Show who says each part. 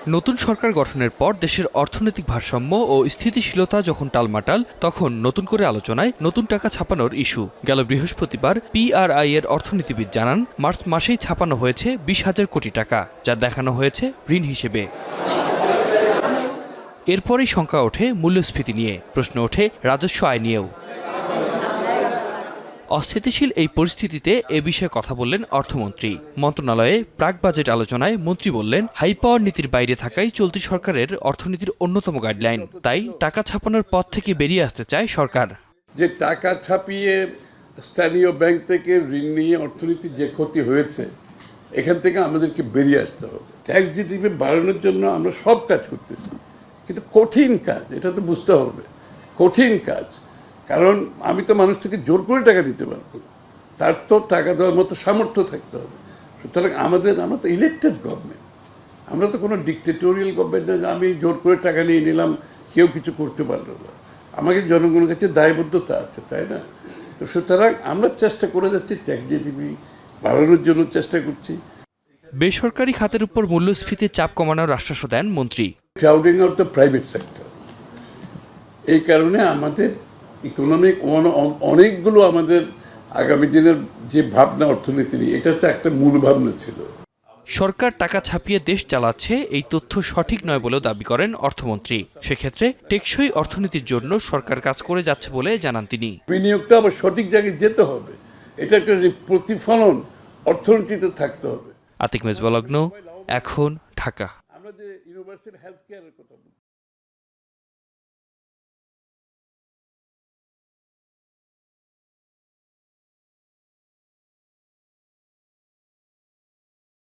Speaker 1: নতুন সরকার গঠনের পর দেশের অর্থনৈতিক ভারসাম্য ও স্থিতিশীলতা যখন টালমাটাল, তখন নতুন করে আলোচনায় নতুন টাকা ছাপানোর ইস্যু। গেল বৃহস্পতিবার পিআরআই এর অর্থনীতিবিদ জানান, মার্চ মাসেই ছাপানো হয়েছে 20,000 কোটি টাকা, যা দেখানো হয়েছে ঋণ হিসেবে। এরপরই শঙ্কা ওঠে মূল্যস্ফীতি নিয়ে, প্রশ্ন ওঠে রাজস্ব আয় নিয়েও। অস্থিতিশীল এই পরিস্থিতিতে এ বিষয়ে কথা বললেন অর্থমন্ত্রী। মন্ত্রণালয়ে প্রাক বাজেট আলোচনায় মন্ত্রী বললেন, হাই পাওয়ার নীতির বাইরে থাকাই চলতি সরকারের অর্থনীতির অন্যতম গাইডলাইন। তাই টাকা ছাপানোর পথ থেকে বেরিয়ে আসতে চায় সরকার।
Speaker 2: যে টাকা ছাপিয়ে স্থানীয় ব্যাংক থেকে ঋণ নিয়ে অর্থনীতির যে ক্ষতি হয়েছে, এখান থেকে আমাদেরকে বেরিয়ে আসতে হবে। ট্যাক্স জিডিপি বাড়ানোর জন্য আমরা সব কাজ করতেছি, কিন্তু কঠিন কাজ, এটা তো বুঝতে হবে, কঠিন কাজ। কারণ আমি তো মানুষ থেকে জোর করে টাকা দিতে পারবো না, তার তো টাকা দেওয়ার মতো সামর্থ্য থাকতে হবে। সুতরাং আমরা তো ইলেকটেড গভর্নমেন্ট, আমরা তো কোনো ডিক্টেটোরিয়াল গভর্নমেন্ট না, আমি জোর করে টাকা নিয়ে নিলাম, কেউ কিছু করতে পারলো না। আমাকে জনগণের কাছে দায়বদ্ধতা আছে, তাই না? তো সুতরাং আমরা চেষ্টা করে যাচ্ছি, ট্যাক্স জিডিপি বাড়ানোর জন্য চেষ্টা করছি।
Speaker 1: বেসরকারি খাতের উপর মূল্যস্ফীতির চাপ কমানোর আশ্বাস দেন মন্ত্রী।
Speaker 2: Crowding out the private sector, এই কারণে আমাদের ইকোনমিক অনেকগুলো আমাদের আগামী দিনের যে ভাবনা অর্থনীতি নিয়ে, এটা তো একটা মূল ভাবনা ছিল।
Speaker 1: সরকার টাকা ছাপিয়ে দেশ চালাচ্ছে, এই তথ্য সঠিক নয় বলেও দাবি করেন অর্থমন্ত্রী। সেক্ষেত্রে টেকসই অর্থনীতির জন্য সরকার কাজ করে যাচ্ছে বলে জানান তিনি।
Speaker 2: বিনিয়োগটা আবার সঠিক জায়গায় যেতে হবে, এটা একটা প্রতিফলন অর্থনীতিতে থাকতে হবে।
Speaker 1: আতিক মেজবাহ লগ্ন, এখন, ঢাকা।
Speaker 2: আমরা যে ইউনিভার্সাল হেলথ কেয়ারের কথা বলছি।